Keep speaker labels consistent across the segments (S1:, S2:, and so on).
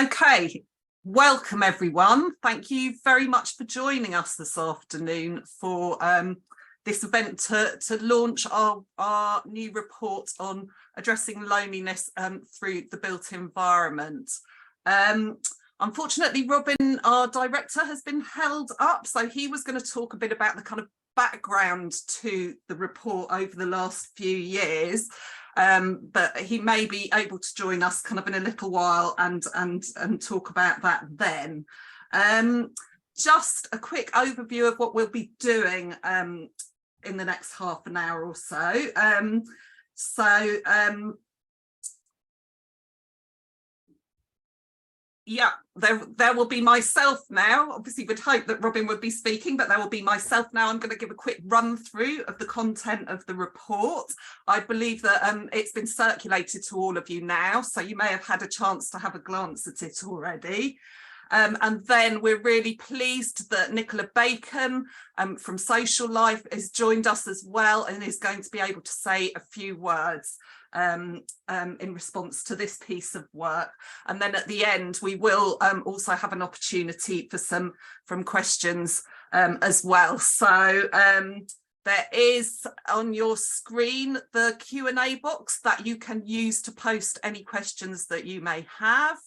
S1: Okay, welcome everyone. Thank you very much for joining us this afternoon for this event to launch our new report on addressing loneliness through the built environment. Unfortunately, Robin, our director, has been held up, so he was going to talk a bit about the kind of background to the report over the last few years. But he may be able to join us kind of in a little while and talk about that then. Just a quick overview of what we'll be doing in the next half an hour or so. Yeah, there will be myself now. Obviously, we'd hope that Robin would be speaking, but there will be myself now. I'm going to give a quick run through of the content of the report. I believe that it's been circulated to all of you now, so you may have had a chance to have a glance at it already. And then we're really pleased that Nicola Bacon from Social Life has joined us as well and is going to be able to say a few words in response to this piece of work. And then at the end, we will also have an opportunity for some questions as well. So there is on your screen the Q&A box that you can use to post any questions that you may have.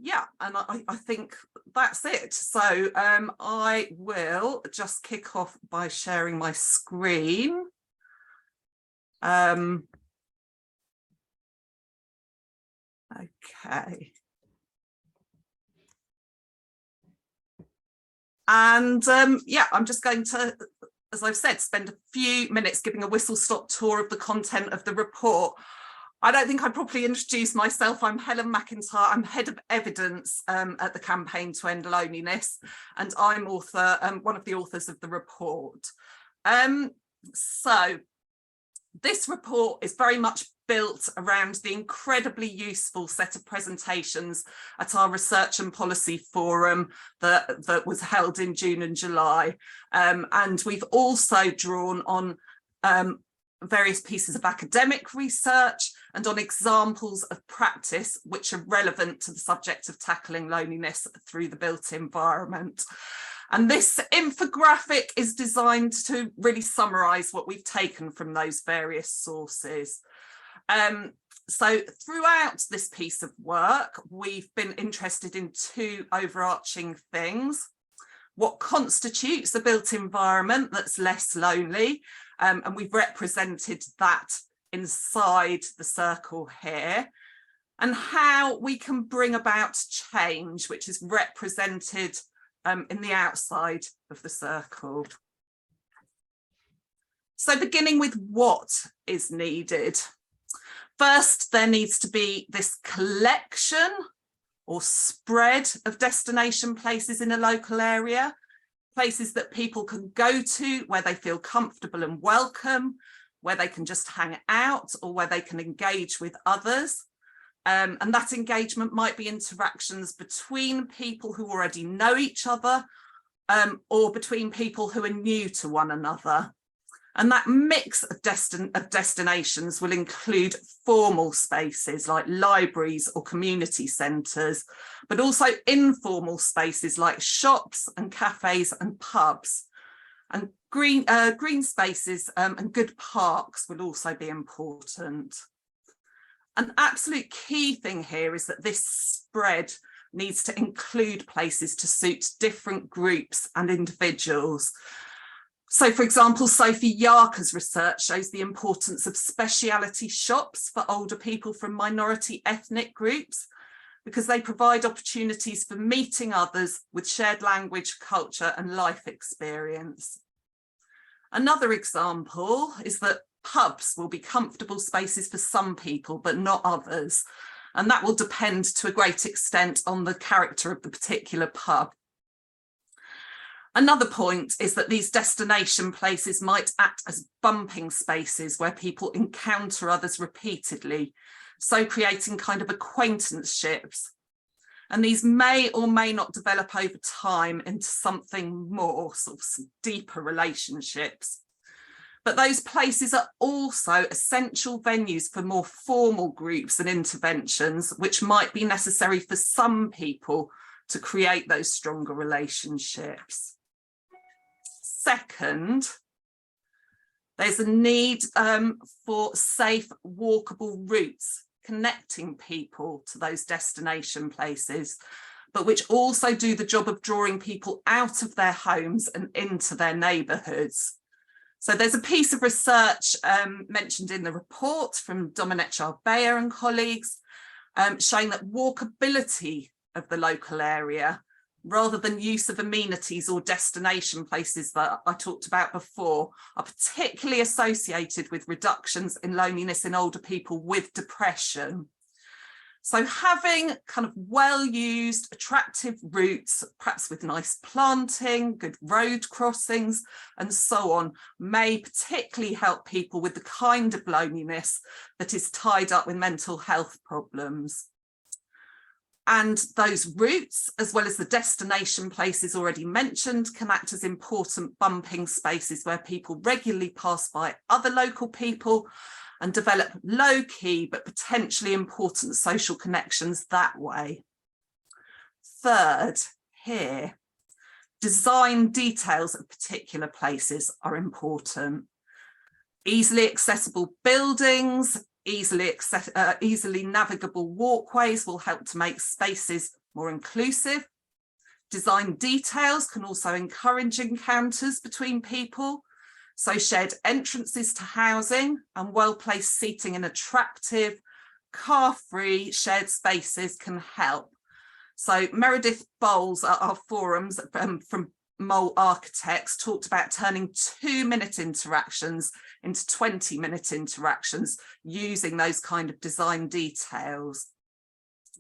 S1: Yeah, and I think that's it. So I will just kick off by sharing my screen. Okay. And yeah, I'm just going to, as I've said, spend a few minutes giving a whistle-stop tour of the content of the report. I don't think I properly introduced myself. I'm Helen McIntyre. I'm Head of Evidence at the Campaign to End Loneliness, and I'm one of the authors of the report. So this report is very much built around the incredibly useful set of presentations at our Research and Policy Forum that was held in June and July. And we've also drawn on various pieces of academic research and on examples of practice which are relevant to the subject of tackling loneliness through the built environment. And this infographic is designed to really summarise what we've taken from those various sources. So throughout this piece of work, we've been interested in two overarching things: what constitutes a built environment that's less lonely, and we've represented that inside the circle here, and how we can bring about change, which is represented in the outside of the circle. So beginning with what is needed. First, there needs to be this collection or spread of destination places in a local area, places that people can go to where they feel comfortable and welcome, where they can just hang out or where they can engage with others. And that engagement might be interactions between people who already know each other or between people who are new to one another. And that mix of destinations will include formal spaces like libraries or community centres, but also informal spaces like shops and cafes and pubs. And green spaces and good parks will also be important. An absolute key thing here is that this spread needs to include places to suit different groups and individuals. So, for example, Sophie Yarker's research shows the importance of speciality shops for older people from minority ethnic groups, because they provide opportunities for meeting others with shared language, culture and life experience. Another example is that pubs will be comfortable spaces for some people, but not others. And that will depend to a great extent on the character of the particular pub. Another point is that these destination places might act as bumping spaces where people encounter others repeatedly, so creating kind of acquaintanceships. And these may or may not develop over time into something more, sort of deeper relationships. But those places are also essential venues for more formal groups and interventions, which might be necessary for some people to create those stronger relationships. Second, there's a need for safe walkable routes connecting people to those destination places, but which also do the job of drawing people out of their homes and into their neighbourhoods. So there's a piece of research mentioned in the report from Dominic Charbea and colleagues showing that walkability of the local area, rather than use of amenities or destination places that I talked about before, are particularly associated with reductions in loneliness in older people with depression. So having kind of well-used, attractive routes, perhaps with nice planting, good road crossings, and so on, may particularly help people with the kind of loneliness that is tied up with mental health problems. And those routes, as well as the destination places already mentioned, can act as important bumping spaces where people regularly pass by other local people and develop low-key but potentially important social connections that way. Third, here, design details of particular places are important. Easily accessible buildings, easily navigable walkways will help to make spaces more inclusive. Design details can also encourage encounters between people. So shared entrances to housing and well-placed seating in attractive, car-free shared spaces can help. So Meredith Bowles at our forums from Mole Architects talked about turning 2-minute interactions into 20-minute interactions using those kind of design details.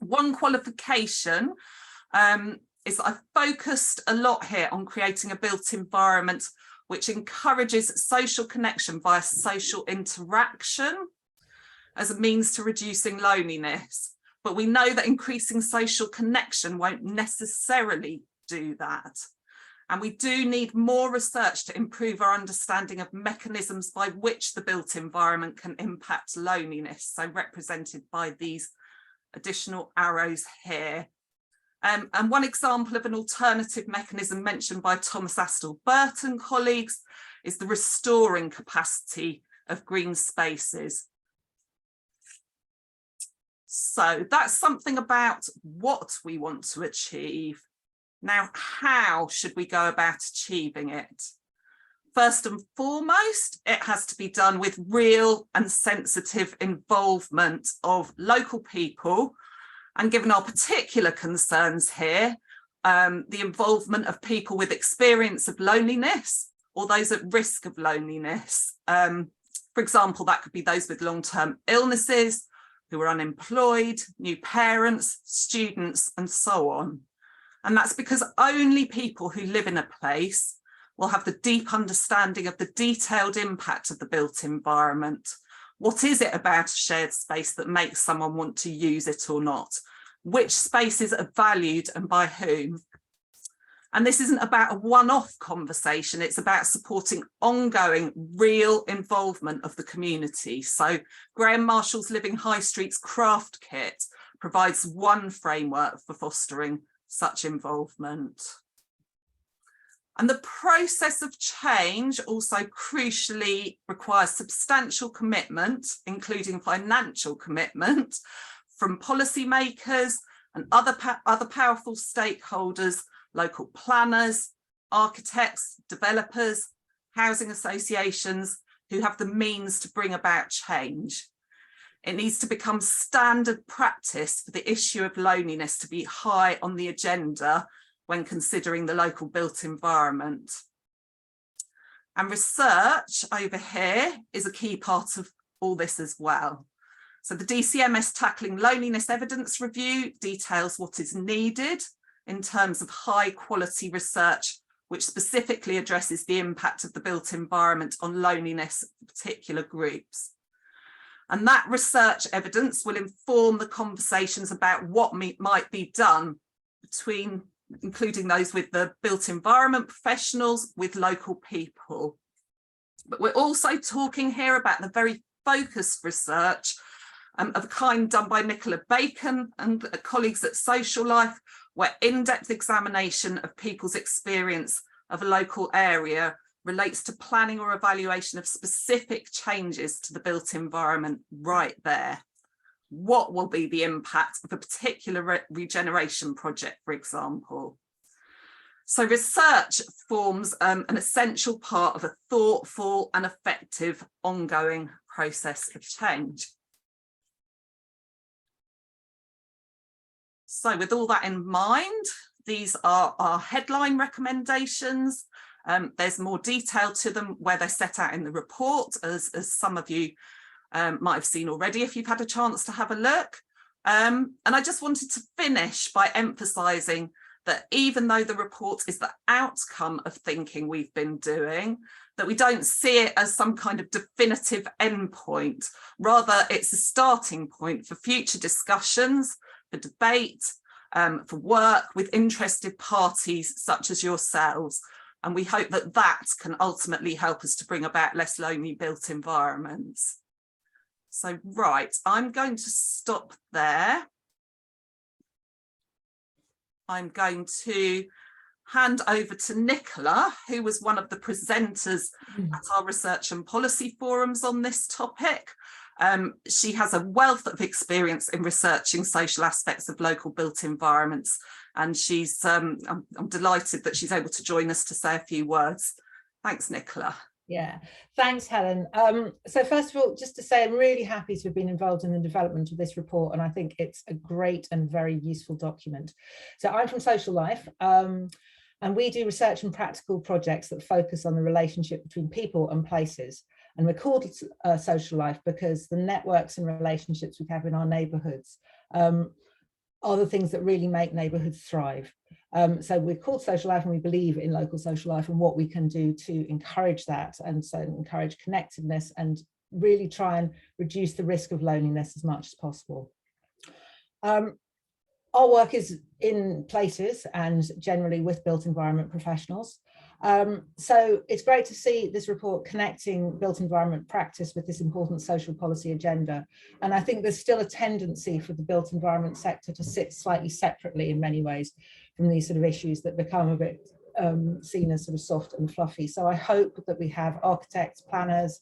S1: One qualification is that I've focused a lot here on creating a built environment which encourages social connection via social interaction as a means to reducing loneliness. But we know that increasing social connection won't necessarily do that. And we do need more research to improve our understanding of mechanisms by which the built environment can impact loneliness, so represented by these additional arrows here. And one example of an alternative mechanism mentioned by Thomas Astle-Burt and colleagues is the restoring capacity of green spaces. So that's something about what we want to achieve. Now, how should we go about achieving it? First and foremost, it has to be done with real and sensitive involvement of local people. And given our particular concerns here, the involvement of people with experience of loneliness or those at risk of loneliness. For example, that could be those with long-term illnesses, who are unemployed, new parents, students, and so on. And that's because only people who live in a place will have the deep understanding of the detailed impact of the built environment. What is it about a shared space that makes someone want to use it or not? Which spaces are valued and by whom? And this isn't about a one-off conversation, it's about supporting ongoing, real involvement of the community. So Graham Marshall's Living High Streets craft kit provides one framework for fostering such involvement. And the process of change also crucially requires substantial commitment, including financial commitment, from policymakers and other powerful stakeholders, local planners, architects, developers, housing associations who have the means to bring about change. It needs to become standard practice for the issue of loneliness to be high on the agenda when considering the local built environment. And research over here is a key part of all this as well. So the DCMS Tackling Loneliness Evidence Review details what is needed in terms of high quality research, which specifically addresses the impact of the built environment on loneliness for particular groups. And that research evidence will inform the conversations about what might be done between, including those with the built environment professionals, with local people. But we're also talking here about the very focused research of the kind done by Nicola Bacon and colleagues at Social Life, where in-depth examination of people's experience of a local area relates to planning or evaluation of specific changes to the built environment right there. What will be the impact of a particular regeneration project, for example? So research forms an essential part of a thoughtful and effective ongoing process of change. So with all that in mind, these are our headline recommendations. There's more detail to them where they're set out in the report, as some of you might have seen already if you've had a chance to have a look. And I just wanted to finish by emphasising that even though the report is the outcome of thinking we've been doing, that we don't see it as some kind of definitive endpoint. Rather, it's a starting point for future discussions, for debate, for work with interested parties such as yourselves. And we hope that that can ultimately help us to bring about less lonely built environments. So, right, I'm going to stop there. I'm going to hand over to Nicola, who was one of the presenters at our research and policy forums on this topic. She has a wealth of experience in researching social aspects of local built environments, and she's I'm delighted that she's able to join us to say a few words. Thanks, Nicola.
S2: Yeah, thanks, Helen. So first of all, just to say I'm really happy to have been involved in the development of this report, and I think it's a great and very useful document. So I'm from Social Life, and we do research and practical projects that focus on the relationship between people and places. And we're called Social Life because the networks and relationships we have in our neighbourhoods are the things that really make neighbourhoods thrive. So we're called Social Life, and we believe in local social life and what we can do to encourage that, and so encourage connectedness and really try and reduce the risk of loneliness as much as possible. Our work is in places and generally with built environment professionals. So it's great to see this report connecting built environment practice with this important social policy agenda. And I think there's still a tendency for the built environment sector to sit slightly separately in many ways from these sort of issues that become a bit seen as sort of soft and fluffy. So I hope that we have architects, planners,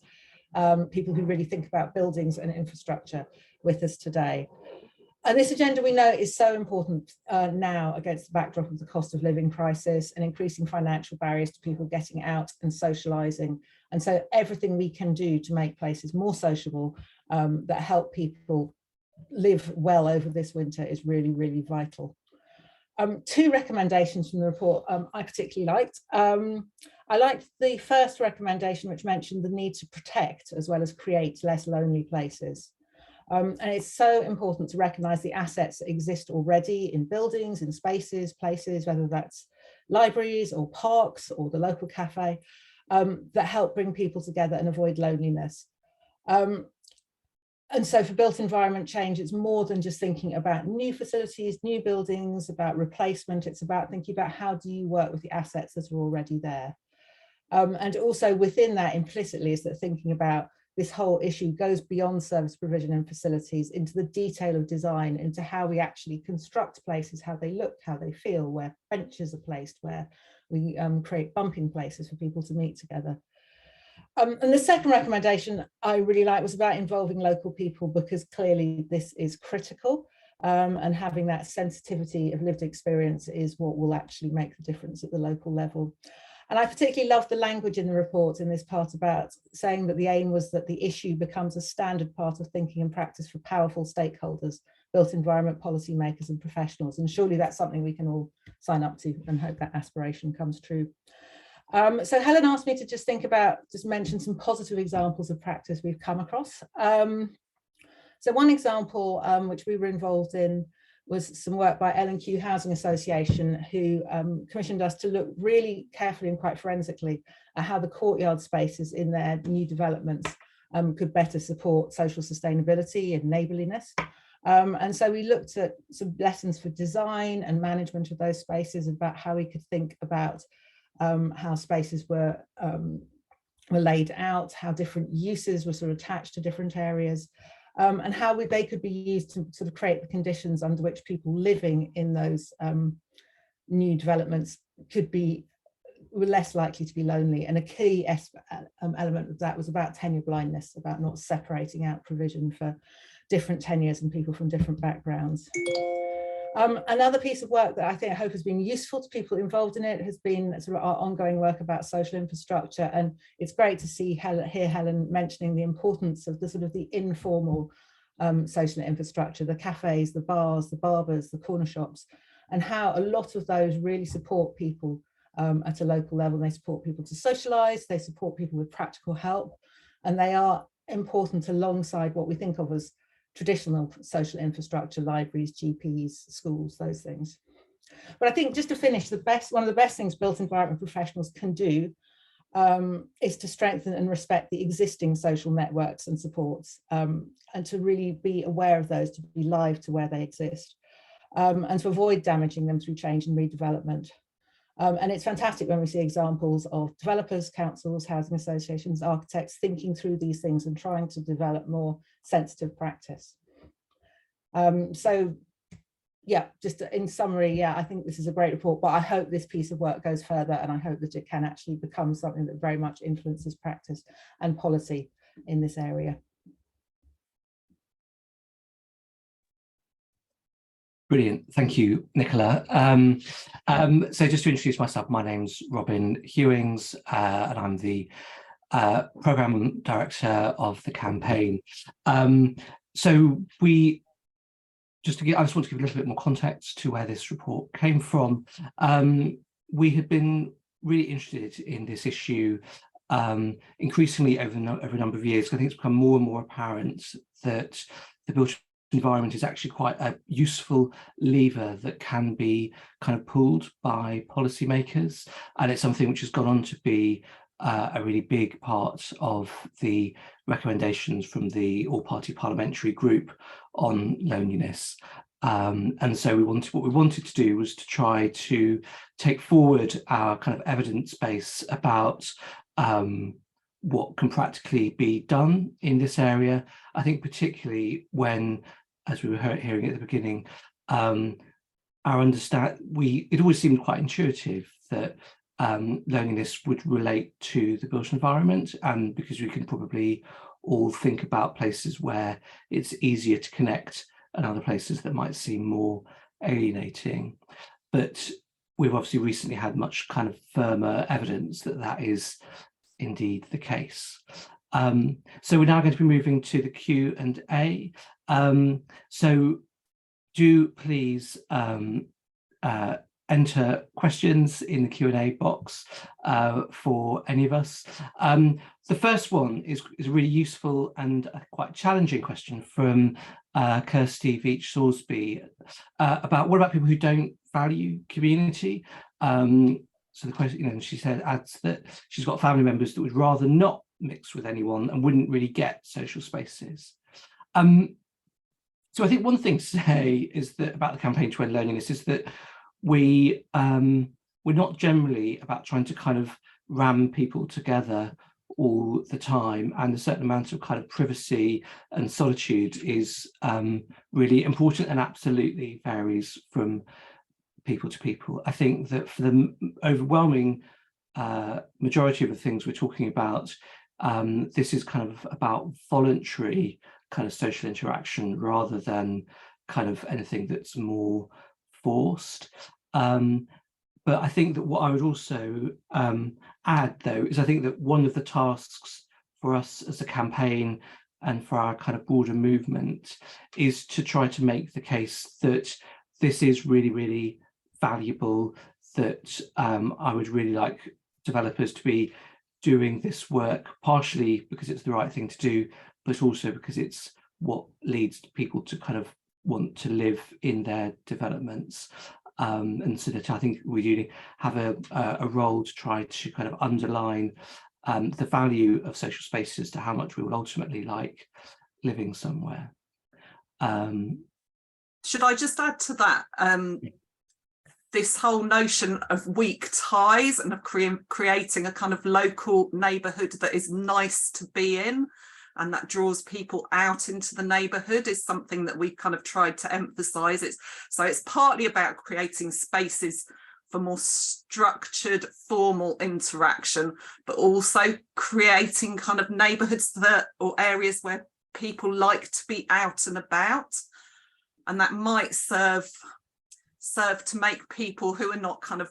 S2: people who really think about buildings and infrastructure with us today. And this agenda, we know, is so important now against the backdrop of the cost of living crisis and increasing financial barriers to people getting out and socialising. And so everything we can do to make places more sociable that help people live well over this winter is really, really vital. Two recommendations from the report I particularly liked. I liked the first recommendation, which mentioned the need to protect as well as create less lonely places. And it's so important to recognise the assets that exist already in buildings, in spaces, places, whether that's libraries or parks or the local cafe, that help bring people together and avoid loneliness. And so for built environment change, it's more than just thinking about new facilities, new buildings, about replacement. It's about thinking about how do you work with the assets that are already there. And also within that implicitly is that thinking about this whole issue goes beyond service provision and facilities into the detail of design, into how we actually construct places, how they look, how they feel, where benches are placed, where we create bumping places for people to meet together. And the second recommendation I really like was about involving local people, because clearly this is critical, and having that sensitivity of lived experience is what will actually make the difference at the local level. And I particularly love the language in the report in this part about saying that the aim was that the issue becomes a standard part of thinking and practice for powerful stakeholders, built environment policy makers and professionals. And surely that's something we can all sign up to and hope that aspiration comes true. So Helen asked me to just mention some positive examples of practice we've come across. So one example which we were involved in was some work by L&Q Housing Association, who commissioned us to look really carefully and quite forensically at how the courtyard spaces in their new developments could better support social sustainability and neighbourliness. And so we looked at some lessons for design and management of those spaces, about how we could think about how spaces were were laid out, how different uses were sort of attached to different areas, and how they could be used to sort of create the conditions under which people living in those new developments were less likely to be lonely. And a key element of that was about tenure blindness, about not separating out provision for different tenures and people from different backgrounds. Another piece of work that I hope has been useful to people involved in it has been sort of our ongoing work about social infrastructure. And it's great to hear Helen mentioning the importance of the sort of the informal social infrastructure, the cafes, the bars, the barbers, the corner shops, and how a lot of those really support people at a local level. They support people to socialise, they support people with practical help, and they are important alongside what we think of as traditional social infrastructure, libraries, GPs, schools, those things. But I think, just to finish, one of the best things built environment professionals can do is to strengthen and respect the existing social networks and supports, and to really be aware of those, to be live to where they exist, and to avoid damaging them through change and redevelopment. And it's fantastic when we see examples of developers, councils, housing associations, architects thinking through these things and trying to develop more sensitive practice. So yeah, just in summary, yeah, I think this is a great report, but I hope this piece of work goes further, and I hope that it can actually become something that very much influences practice and policy in this area.
S3: Brilliant, thank you, Nicola. So just to introduce myself, my name's Robin Hewings, and I'm the Programme Director of the campaign. So I just want to give a little bit more context to where this report came from. We have been really interested in this issue increasingly over a number of years. I think it's become more and more apparent that the built environment is actually quite a useful lever that can be kind of pulled by policymakers, and it's something which has gone on to be a really big part of the recommendations from the all-party parliamentary group on loneliness. And so what we wanted to do was to try to take forward our kind of evidence base about what can practically be done in this area. I think particularly when, as we were hearing at the beginning, it always seemed quite intuitive that loneliness would relate to the built environment, and because we can probably all think about places where it's easier to connect and other places that might seem more alienating. But we've obviously recently had much kind of firmer evidence that that is indeed the case. So we're now going to be moving to the Q&A. So do please enter questions in the Q&A box for any of us. The first one is a really useful and a quite challenging question from Kirsty Veach-Sorsby about what about people who don't value community? So the question, she adds that she's got family members that would rather not mix with anyone and wouldn't really get social spaces. So I think one thing to say is that about the campaign to end loneliness is that we're not generally about trying to kind of ram people together all the time, and a certain amount of kind of privacy and solitude is really important and absolutely varies from people to people. I think that for the overwhelming majority of the things we're talking about, this is kind of about voluntary kind of social interaction rather than kind of anything that's more forced. But I think that what I would also add, though, is I think that one of the tasks for us as a campaign and for our kind of broader movement is to try to make the case that this is really, really valuable, that I would really like developers to be doing this work, partially because it's the right thing to do, but also because it's what leads people to kind of want to live in their developments. And so that I think we do have a role to try to kind of underline the value of social spaces to how much we would ultimately like living somewhere.
S1: Should I just add to that? this whole notion of weak ties and of creating a kind of local neighbourhood that is nice to be in and that draws people out into the neighbourhood is something that we kind of tried to emphasise. It's partly about creating spaces for more structured, formal interaction, but also creating kind of neighbourhoods or areas where people like to be out and about, and that might serve to make people who are not kind of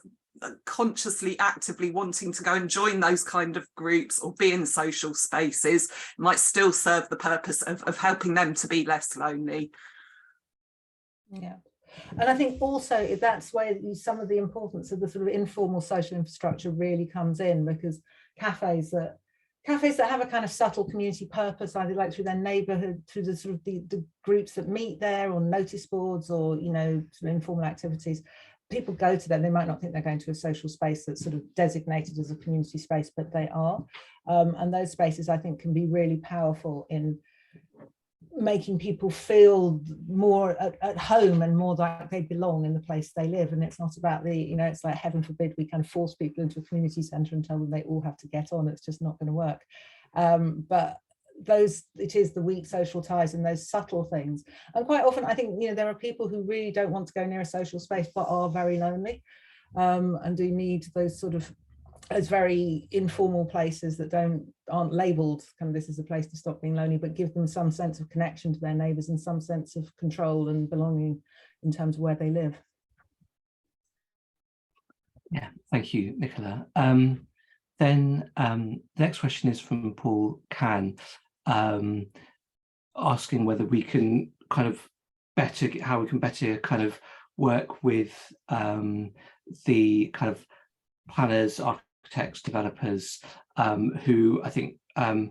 S1: consciously actively wanting to go and join those kind of groups or be in social spaces, might still serve the purpose of helping them to be less lonely.
S2: Yeah, and I think also that's where some of the importance of the sort of informal social infrastructure really comes in, because cafes that have a kind of subtle community purpose, either like through their neighbourhood, through the sort of the groups that meet there, or notice boards, or, you know, sort of informal activities. People go to them, they might not think they're going to a social space that's sort of designated as a community space, but they are. And those spaces, I think, can be really powerful in making people feel more at home and more like they belong in the place they live. And it's not about the, you know, it's like, heaven forbid we can force people into a community centre and tell them they all have to get on. It's just not going to work. But it is the weak social ties and those subtle things. And quite often I think, you know, there are people who really don't want to go near a social space but are very lonely, and do need those sort of as very informal places that aren't labelled kind of this is a place to stop being lonely, but give them some sense of connection to their neighbours and some sense of control and belonging in terms of where they live.
S3: Yeah, thank you, Nicola. Then the next question is from Paul Can, asking whether we can kind of how we can better kind of work with the kind of planners, architects, developers, who I think, and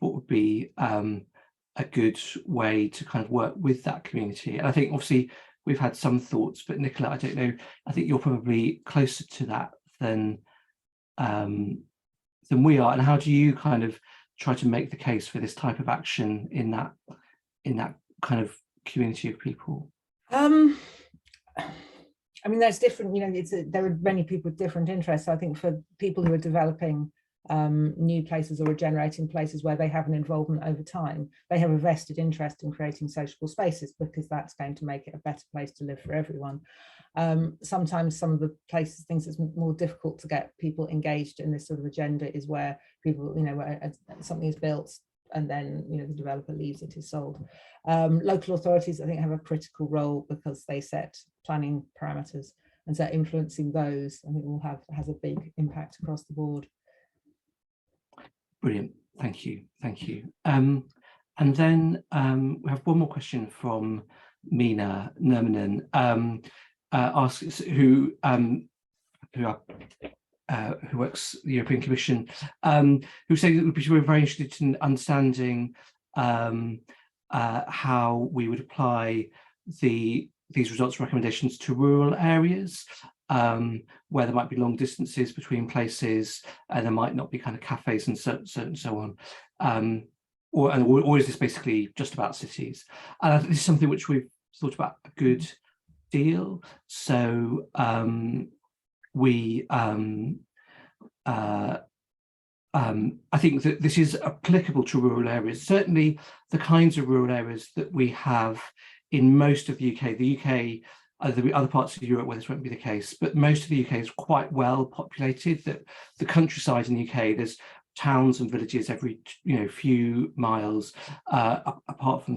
S3: what would be a good way to kind of work with that community. And I think obviously we've had some thoughts, but Nicola, I don't know, I think you're probably closer to that than we are. And how do you kind of try to make the case for this type of action in that kind of community of people?
S2: I mean, there's different, you know, there are many people with different interests. I think for people who are developing new places or regenerating places where they have an involvement over time, they have a vested interest in creating sociable spaces because that's going to make it a better place to live for everyone. Sometimes some of the places, things that's more difficult to get people engaged in this sort of agenda is where people, you know, where something is built and then, you know, the developer leaves, it is sold. Local authorities, I think, have a critical role because they set planning parameters, and so influencing those, I think, has a big impact across the board.
S3: Brilliant, thank you. And then we have one more question from Mina Nurminen, asks who works the European Commission, who say that we're very interested in understanding how we would apply these results recommendations to rural areas, where there might be long distances between places and there might not be kind of cafes and so on, or is this basically just about cities? And this is something which we've thought about a good deal. So I think that this is applicable to rural areas, certainly the kinds of rural areas that we have in most of the UK. The UK, there'll be other parts of Europe where this won't be the case, but most of the UK is quite well populated. That the countryside in the UK, there's towns and villages every few miles, apart from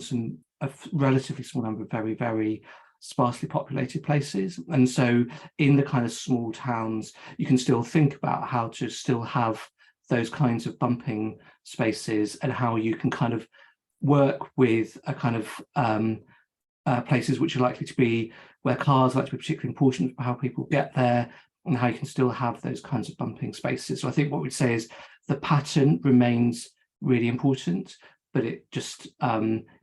S3: a relatively small number of very, very sparsely populated places. And so in the kind of small towns, you can still think about how to still have those kinds of bumping spaces and how you can kind of work with a kind of places which are likely to be where cars are likely to be particularly important for how people get there, and how you can still have those kinds of bumping spaces. So I think what we'd say is the pattern remains really important, but it just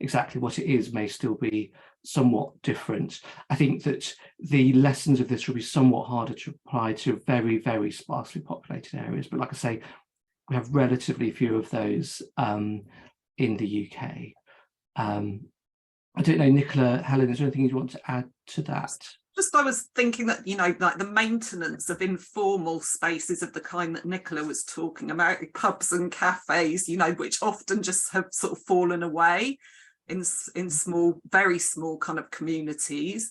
S3: exactly what it is may still be somewhat different. I think that the lessons of this will be somewhat harder to apply to very, very sparsely populated areas. But like I say, we have relatively few of those in the UK. I don't know, Nicola, Helen, is there anything you want to add to that?
S1: Just I was thinking that, you know, like the maintenance of informal spaces of the kind that Nicola was talking about, pubs and cafes, you know, which often just have sort of fallen away in small, very small kind of communities.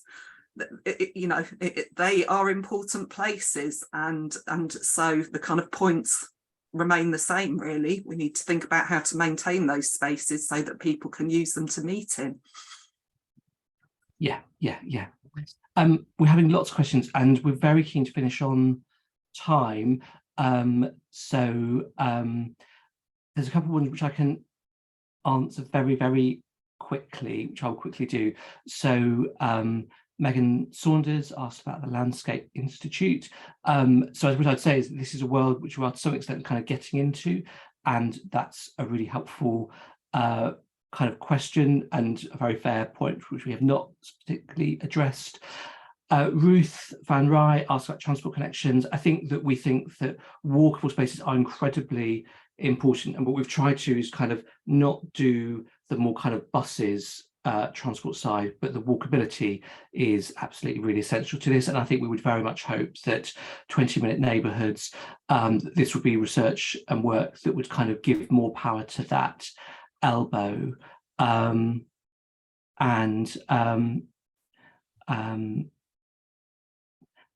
S1: They are important places, and so the kind of points remain the same, really. We need to think about how to maintain those spaces so that people can use them to meet in.
S3: Yeah. We're having lots of questions and we're very keen to finish on time. So there's a couple of ones which I can answer very, very quickly, which I'll quickly do. So Megan Saunders asked about the Landscape Institute. So what I'd say is that this is a world which we are to some extent kind of getting into, and that's a really helpful kind of question and a very fair point which we have not particularly addressed. Ruth Van Rij asked about transport connections. I think that we think that walkable spaces are incredibly important, and what we've tried to is kind of not do the more kind of buses transport side, but the walkability is absolutely really essential to this. And I think we would very much hope that 20-minute neighbourhoods, this would be research and work that would kind of give more power to that elbow. And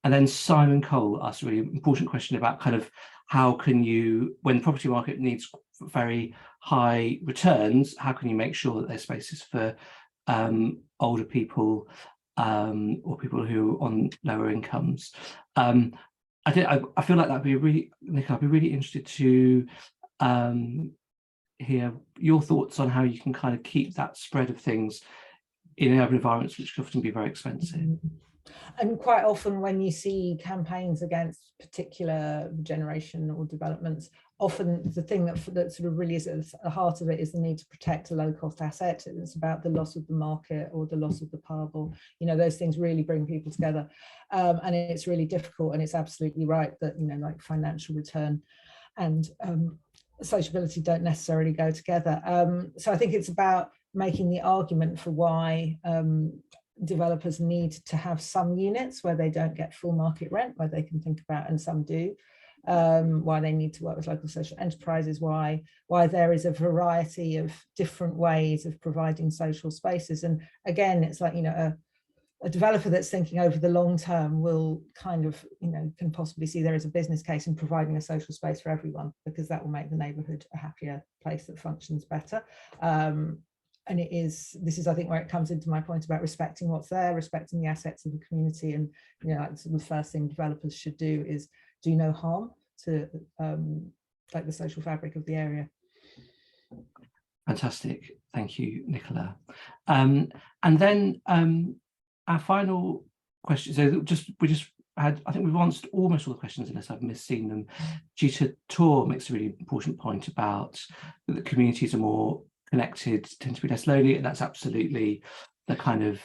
S3: then Simon Cole asked a really important question about kind of how can you, when the property market needs very high returns, how can you make sure that there's spaces for older people or people who are on lower incomes? I feel like that'd be really, Nick, I'd be really interested to hear your thoughts on how you can kind of keep that spread of things in urban environments, which can often be very expensive.
S2: And quite often when you see campaigns against particular generation or developments, often the thing that sort of really is at the heart of it is the need to protect a low-cost asset. It's about the loss of the market or the loss of the pub, or, you know, those things really bring people together. And it's really difficult, and it's absolutely right that, you know, like financial return and sociability don't necessarily go together. So I think it's about making the argument for why developers need to have some units where they don't get full market rent, where they can think about, and some do, why they need to work with local social enterprises, why there is a variety of different ways of providing social spaces. And again, it's like, you know, a developer that's thinking over the long term will kind of, you know, can possibly see there is a business case in providing a social space for everyone, because that will make the neighborhood a happier place that functions better. And this is, I think, where it comes into my point about respecting what's there, respecting the assets of the community. And, you know, like the first thing developers should do is do no harm to like the social fabric of the area.
S3: Fantastic. Thank you, Nicola. And then our final question, so we just had, I think we've answered almost all the questions unless I've misseen them. Jita Tor makes a really important point about that the communities are more connected, tend to be less lonely, and that's absolutely the kind of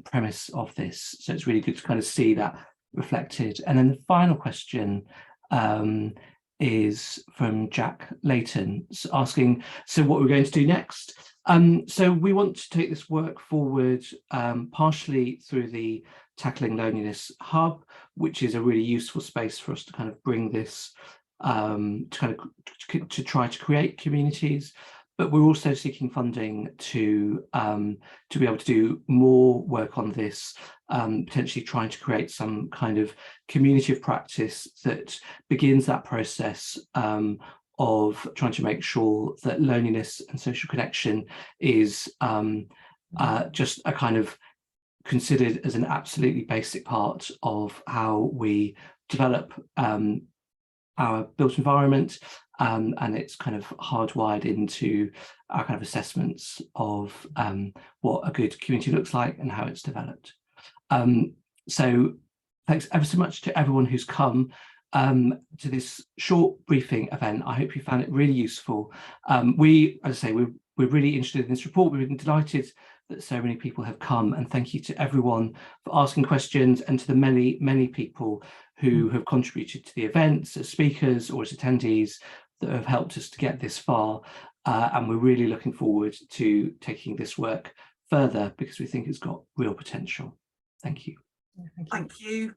S3: premise of this. So it's really good to kind of see that reflected. And then the final question is from Jack Layton, asking, so what we're going to do next? So we want to take this work forward partially through the Tackling Loneliness Hub, which is a really useful space for us to kind of bring this to try to create communities. But we're also seeking funding to be able to do more work on this, potentially trying to create some kind of community of practice that begins that process of trying to make sure that loneliness and social connection is just a kind of considered as an absolutely basic part of how we develop our built environment, and it's kind of hardwired into our kind of assessments of what a good community looks like and how it's developed. So thanks ever so much to everyone who's come to this short briefing event. I hope you found it really useful. As I say, we're really interested in this report. We've been delighted that so many people have come, and thank you to everyone for asking questions, and to the many, many people who have contributed to the events as speakers or as attendees that have helped us to get this far. And we're really looking forward to taking this work further because we think it's got real potential. Thank you.
S2: Yeah, thank you.
S1: Thank you.